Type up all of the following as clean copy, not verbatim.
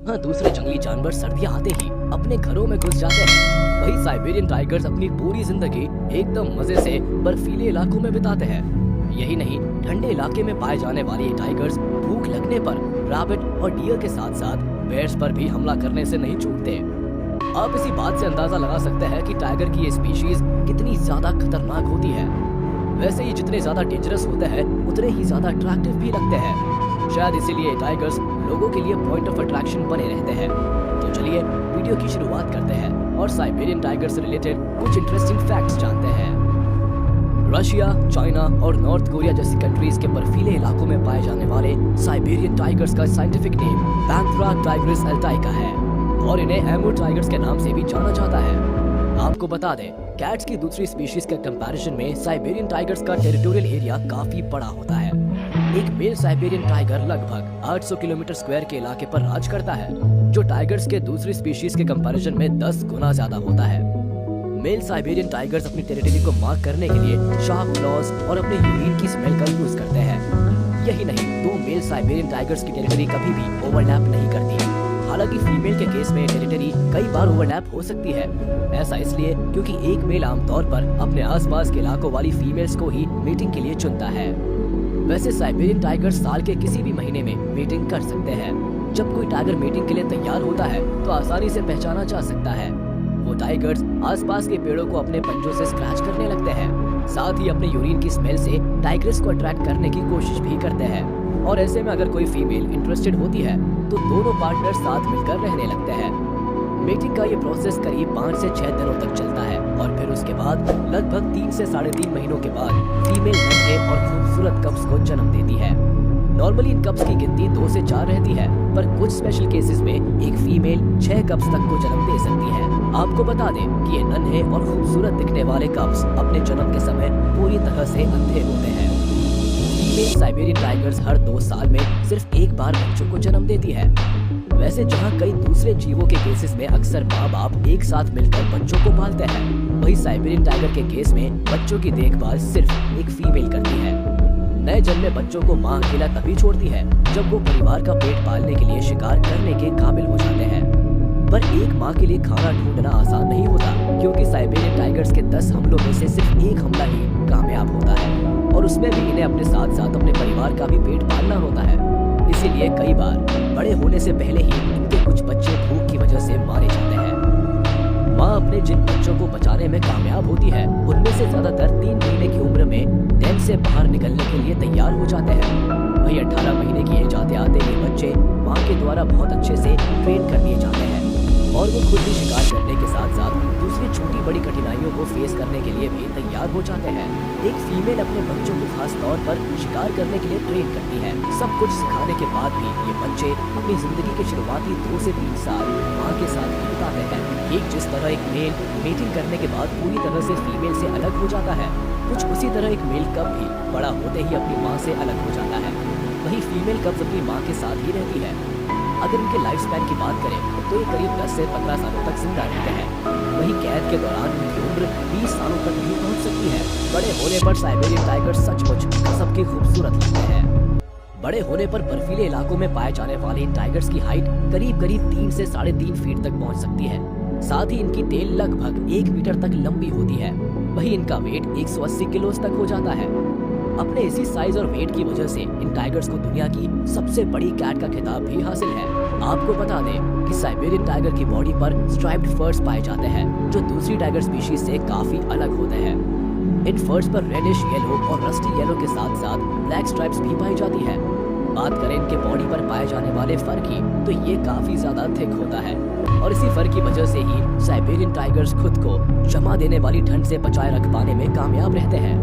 हाँ, दूसरे जंगली जानवर सर्दियाँ आते ही अपने घरों में घुस जाते हैं। वही साइबेरियन टाइगर्स अपनी पूरी जिंदगी एकदम मजे से बर्फीले इलाकों में बिताते हैं। यही नहीं, ठंडे इलाके में पाए जाने वाले ये टाइगर्स भूख लगने पर रैबिट और डियर के साथ साथ बेयर्स पर भी हमला करने से नहीं चूकते। आप इसी बात से अंदाजा लगा सकते हैं कि टाइगर की ये स्पीशीज कितनी ज्यादा खतरनाक होती है। वैसे ये जितने ज्यादा डेंजरस होते हैं उतने ही ज्यादा अट्रैक्टिव भी लगते हैं। शायद इसीलिए टाइगर्स लोगों के लिए पॉइंट ऑफ अट्रैक्शन बने रहते हैं। तो चलिए वीडियो की शुरुआत करते हैं और साइबेरियन टाइगर से रिलेटेड कुछ इंटरेस्टिंग फैक्ट्स जानते हैं। रशिया, चाइना और नॉर्थ कोरिया जैसी कंट्रीज के बर्फीले इलाकों में पाए जाने वाले साइबेरियन टाइगर्स का साइंटिफिक नेम पैंथेरा टाइग्रिस अल्टाइका है और इन्हें एमू टाइगर्स के नाम से भी जाना जाता है। आपको बता दें, कैट्स की दूसरी स्पीशीज के कंपैरिजन में साइबेरियन टाइगर्स का टेरिटोरियल एरिया काफी बड़ा होता है। एक मेल साइबेरियन टाइगर लगभग 800 किलोमीटर स्क्वायर के इलाके पर राज करता है, जो टाइगर्स के दूसरी स्पीशीज के कंपैरिजन में 10 गुना ज्यादा होता है। मेल साइबेरियन टाइगर्स अपनी टेरिटरी को मार्क करने के लिए शार्प क्लॉज और अपने यूरिन की स्मेल का यूज करते हैं। यही नहीं, दो मेल साइबेरियन टाइगर्स की टेरिटरी कभी भी ओवरलैप नहीं करती। हालांकि फीमेल के केस में टेरिटरी कई बार ओवरलैप हो सकती है। ऐसा इसलिए क्योंकि एक मेल आमतौर पर अपने आसपास के इलाकों वाली फीमेल्स को ही मीटिंग के लिए चुनता है। वैसे साइबेरियन टाइगर साल के किसी भी महीने में मीटिंग कर सकते हैं। जब कोई टाइगर मीटिंग के लिए तैयार होता है तो आसानी से पहचाना जा सकता है। वो टाइगर्स आसपास के पेड़ों को अपने पंजों से स्क्रैच करने लगते हैं। साथ ही अपने यूरिन की स्मेल से टाइग्रेस को अट्रैक्ट करने की कोशिश भी करते हैं। और ऐसे में अगर कोई फीमेल इंटरेस्टेड होती है तो दोनों पार्टनर साथ मिलकर रहने लगते हैं। मीटिंग का ये प्रोसेस करीब 5 से 6 दिनों तक चलता है और फिर उसके बाद लगभग 3 से 3.5 महीनों के बाद फीमेल नन्हे और खूबसूरत कप्स को जन्म देती है। नॉर्मली इन कप्स की गिनती 2 से 4 रहती है, पर कुछ स्पेशल केसेस में एक फीमेल 6 कप्स तक को जन्म दे सकती है। आपको बता दें कि ये नन्हे और खूबसूरत दिखने वाले कप्स अपने जन्म के समय पूरी तरह से अंधे होते हैं। फीमेल साइबेरियन टाइगर्स हर 2 साल में सिर्फ एक बार बच्चों को जन्म देती है। वैसे जहाँ कई दूसरे जीवों के केसेस में अक्सर माँ बाप एक साथ मिलकर बच्चों को पालते हैं, वही साइबेरियन टाइगर के केस में बच्चों की देखभाल सिर्फ एक फीमेल करती है। नए जन्मे बच्चों को माँ अकेला तभी छोड़ती है जब वो परिवार का पेट पालने के लिए शिकार करने के काबिल हो जाते हैं। पर एक माँ के लिए खाना ढूंढना आसान नहीं होता, क्योंकि साइबेरियन टाइगर्स के 10 हमलों में से सिर्फ एक हमला ही कामयाब होता है और उसमें भी इन्हें अपने साथ साथ अपने परिवार का भी पेट पालना होता है। इसीलिए कई बार बड़े होने से पहले ही इनके कुछ बच्चे भूख की वजह से मारे जाते हैं। माँ अपने जिन बच्चों को बचाने में कामयाब होती है उनमें से ज्यादातर 3 महीने की उम्र में डेन से बाहर निकलने के लिए तैयार हो जाते हैं। वही 18 महीने की एज आते आते ये बच्चे माँ के द्वारा बहुत अच्छे से ट्रेन कर दिए जाते हैं और वो खुद भी शिकार करने के साथ साथ दूसरी छोटी बड़ी कठिनाइयों को फेस करने के लिए भी तैयार हो जाते हैं। एक फीमेल अपने बच्चों को खास तौर पर शिकार करने के लिए ट्रेन करती है। सब कुछ सिखाने के बाद भी ये बच्चे अपनी जिंदगी के शुरुआती 2 से 3 साल माँ के साथ बिताते हैं। एक जिस तरह एक मेल मीटिंग करने के बाद पूरी तरह से फीमेल से अलग हो जाता है, कुछ उसी तरह एक मेल कब भी बड़ा होते ही अपनी माँ से अलग हो जाता है। वही फीमेल कब अपनी माँ के साथ ही रहती है। अगर इनके लाइफ स्पैन की बात करें तो ये करीब 10 से 15 सालों तक जिंदा रहते हैं। वही कैद के दौरान इनकी उम्र 20 सालों तक भी पहुंच सकती है। बड़े होने पर साइबेरियन टाइगर सचमुच सबकी खूबसूरत लगते हैं। बड़े होने पर बर्फीले इलाकों में पाए जाने वाले इन टाइगर्स की हाइट करीब 3 से 3.5 फीट तक पहुंच सकती है। साथ ही इनकी टेल लगभग 1 मीटर तक लंबी होती है। वही इनका वेट 180 किलो तक हो जाता है। अपने इसी साइज और वेट की वजह से इन टाइगर्स को दुनिया की सबसे बड़ी कैट का खिताब भी हासिल है। आपको बता दें कि साइबेरियन टाइगर की बॉडी पर स्ट्राइप्ड फर्स पाए जाते हैं, जो दूसरी टाइगर स्पीशीज से काफी अलग होते हैं। इन फर्स पर रेडिश येलो और रस्टी येलो के साथ साथ ब्लैक स्ट्राइप्स भी पाई जाती है। बात करें इनके बॉडी पर पाए जाने वाले फर की तो ये काफी ज्यादा थिक होता है और इसी फर की वजह से ही साइबेरियन टाइगर्स खुद को जमा देने वाली ठंड से बचाए रख पाने में कामयाब रहते हैं।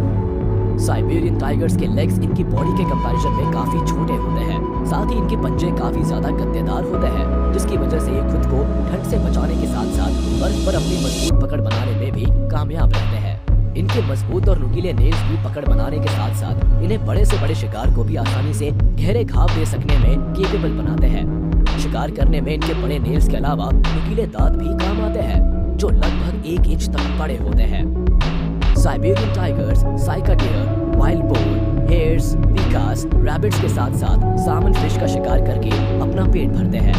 साइबेरियन टाइगर्स के लेग्स इनकी बॉडी के कंपैरिजन में काफी छोटे होते हैं। साथ ही इनके पंजे काफी ज्यादा गद्देदार होते हैं, जिसकी वजह से ये खुद को ठंड से बचाने के साथ साथ बर्फ पर अपनी मजबूत पकड़ बनाने में भी कामयाब रहते हैं। इनके मजबूत और नुकीले नेल्स भी पकड़ बनाने के साथ साथ इन्हें बड़े से बड़े शिकार को भी आसानी से गहरे घाव दे सकने में केपेबल बनाते हैं। शिकार करने में इनके बड़े नेल्स के अलावा नुकीले दांत भी काम आते हैं, जो लगभग 1 इंच तक बड़े होते हैं। Siberian tigers saiga deer, wild boar, hares, pikas, rabbits के साथ साथ सामन फिश का शिकार करके अपना पेट भरते हैं।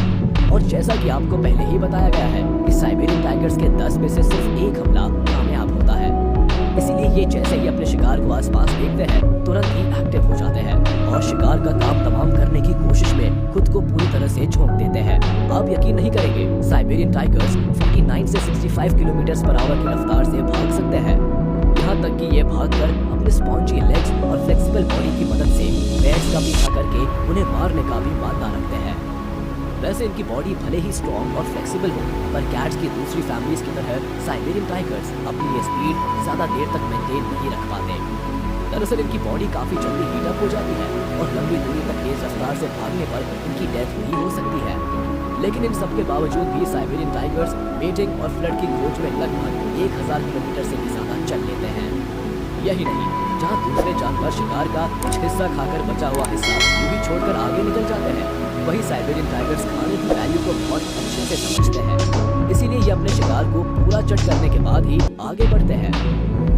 और जैसा कि आपको पहले ही बताया गया है कि साइबेरियन टाइगर्स के 10 में से सिर्फ एक हमला कामयाब होता है। इसीलिए ये जैसे ही अपने शिकार को आसपास देखते हैं तुरंत ही एक्टिव हो जाते हैं और शिकार का काम तमाम करने की कोशिश में खुद को पूरी तरह से झोंक देते हैं। आप यकीन नहीं करेंगे, साइबेरियन टाइगर्स 49 से 65 किलोमीटर पर आवर की रफ्तार से भाग सकते हैं। यहाँ तक कि ये भागकर अपने स्पॉन्जी लेग्स और फ्लेक्सिबल बॉडी की मदद से बेयर्स का पीछा करके उन्हें मारने का भी मादा रखते हैं। वैसे इनकी बॉडी भले ही स्ट्रॉन्ग और फ्लेक्सिबल हो, पर कैट्स की दूसरी फैमिलीज की तरह साइबेरियन टाइगर्स अपनी ये स्पीड ज्यादा देर तक मेंटेन नहीं रख पाते। दरअसल इनकी बॉडी काफी जल्दी हीट अप हो जाती है और लंबी दूरी तक तेज रफ्तार से भागने पर इनकी डेथ भी हो सकती है। लेकिन इन सब के बावजूद भी साइबेरियन टाइगर्स मेटिंग और फ्लड की खोज में लगभग 1000 किलोमीटर से भी ज्यादा चल लेते हैं। यही नहीं, जहाँ दूसरे जानवर शिकार का कुछ हिस्सा खाकर बचा हुआ हिस्सा यूं ही छोड़कर आगे निकल जाते हैं, वही साइबेरियन टाइगर्स खाने की वैल्यू को बहुत अच्छे से समझते हैं। इसीलिए ये अपने शिकार को पूरा चट करने के बाद ही आगे बढ़ते हैं।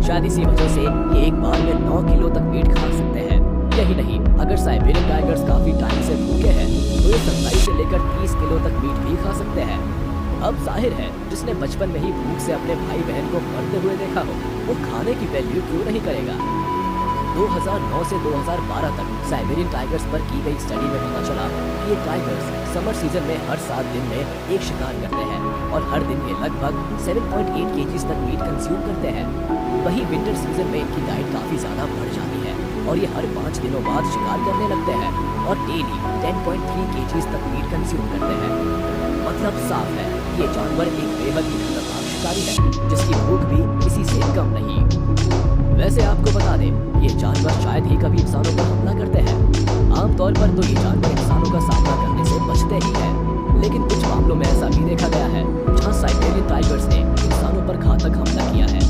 शायद इसी वजह से ये एक बार में 9 किलो तक मीट खा सकते हैं। यही नहीं, अगर साइबेरियन टाइगर्स काफी टाइम से भूखे हैं तो ये 27 से लेकर 30 किलो तक मीट भी खा सकते हैं। अब जाहिर है, जिसने बचपन में ही भूख से अपने भाई बहन को मरते हुए देखा हो, वो खाने की वैल्यू क्यों नहीं करेगा। 2009 से 2012 तक साइबेरियन टाइगर्स पर की गई स्टडी में पता चला कि ये टाइगर्स समर सीजन में हर 7 दिन में एक शिकार करते हैं और हर दिन ये लगभग 7.8 kg तक मीट कंज्यूम करते हैं। वहीं विंटर सीजन में इनकी डाइट काफी ज्यादा बढ़ जाती है और ये हर 5 दिनों बाद शिकार करने लगते हैं और डेली 10.3 kg तक मीट कंज्यूम करते हैं। मतलब साफ है, ये जानवर एक बेहद ही खतरनाक शिकारी है जिसकी भूख भी किसी से कम नहीं। वैसे आपको बता दें, ये जानवर शायद ही कभी इंसानों पर हमला करते हैं। आमतौर पर तो ये जानवर इंसानों का सामना करने से बचते ही हैं, लेकिन कुछ मामलों में ऐसा भी देखा गया है जहां साइबेरियन टाइगर्स ने इंसानों पर घातक हमला किया है।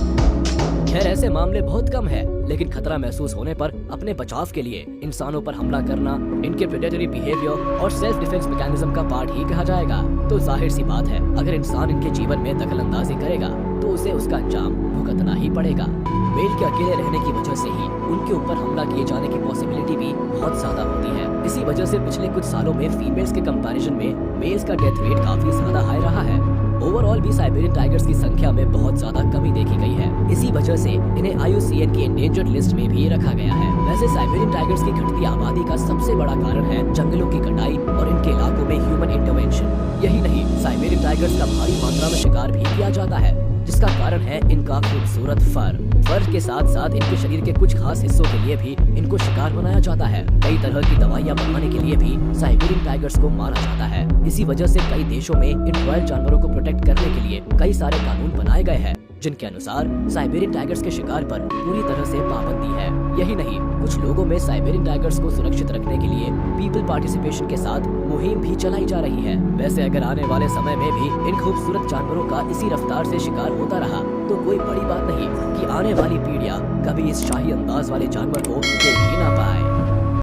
खैर ऐसे मामले बहुत कम है, लेकिन खतरा महसूस होने पर अपने बचाव के लिए इंसानों पर हमला करना इनके प्रेडेटरी बिहेवियर और सेल्फ डिफेंस मैकेनिज्म का पार्ट ही कहा जाएगा। तो जाहिर सी बात है, अगर इंसान इनके जीवन में दखल अंदाजी करेगा तो उसे उसका अंजाम भुगतना ही पड़ेगा। मेल के अकेले रहने की वजह से ही उनके ऊपर हमला किए जाने की पॉसिबिलिटी भी बहुत ज्यादा होती है। इसी वजह से पिछले कुछ सालों में फीमेल्स के कंपैरिजन में मेल्स का डेथ रेट काफी ज्यादा हाई रहा है। ओवरऑल भी साइबेरियन टाइगर्स की संख्या में बहुत ज्यादा कमी देखी गई है। इसी वजह से इन्हें IUCN की एंडेंजर्ड लिस्ट में भी रखा गया है। वैसे साइबेरियन टाइगर्स की घटती आबादी का सबसे बड़ा कारण है जंगलों की कटाई और इनके इलाकों में ह्यूमन इंटरवेंशन। यही नहीं, साइबेरियन टाइगर्स का भारी मात्रा में शिकार भी किया जाता है, जिसका कारण है इनका खूबसूरत फर। फर के साथ साथ इनके शरीर के कुछ खास हिस्सों के लिए भी इनको शिकार बनाया जाता है। कई तरह की दवाइयां बनाने के लिए भी साइबेरियन टाइगर्स को मारा जाता है। इसी वजह से कई देशों में इन रॉयल जानवरों को प्रोटेक्ट करने के लिए कई सारे कानून बनाए गए हैं, जिनके अनुसार साइबेरियन टाइगर्स के शिकार पर पूरी तरह से पाबंदी है। यही नहीं, कुछ लोगों में साइबेरियन टाइगर्स को सुरक्षित रखने के लिए पीपल पार्टिसिपेशन के साथ मुहिम भी चलाई जा रही है। वैसे अगर आने वाले समय में भी इन खूबसूरत जानवरों का इसी रफ्तार से शिकार होता रहा तो कोई बड़ी बात नहीं कि आने वाली पीढ़ियां कभी इस शाही अंदाज वाले जानवर को देख ही ना पाए।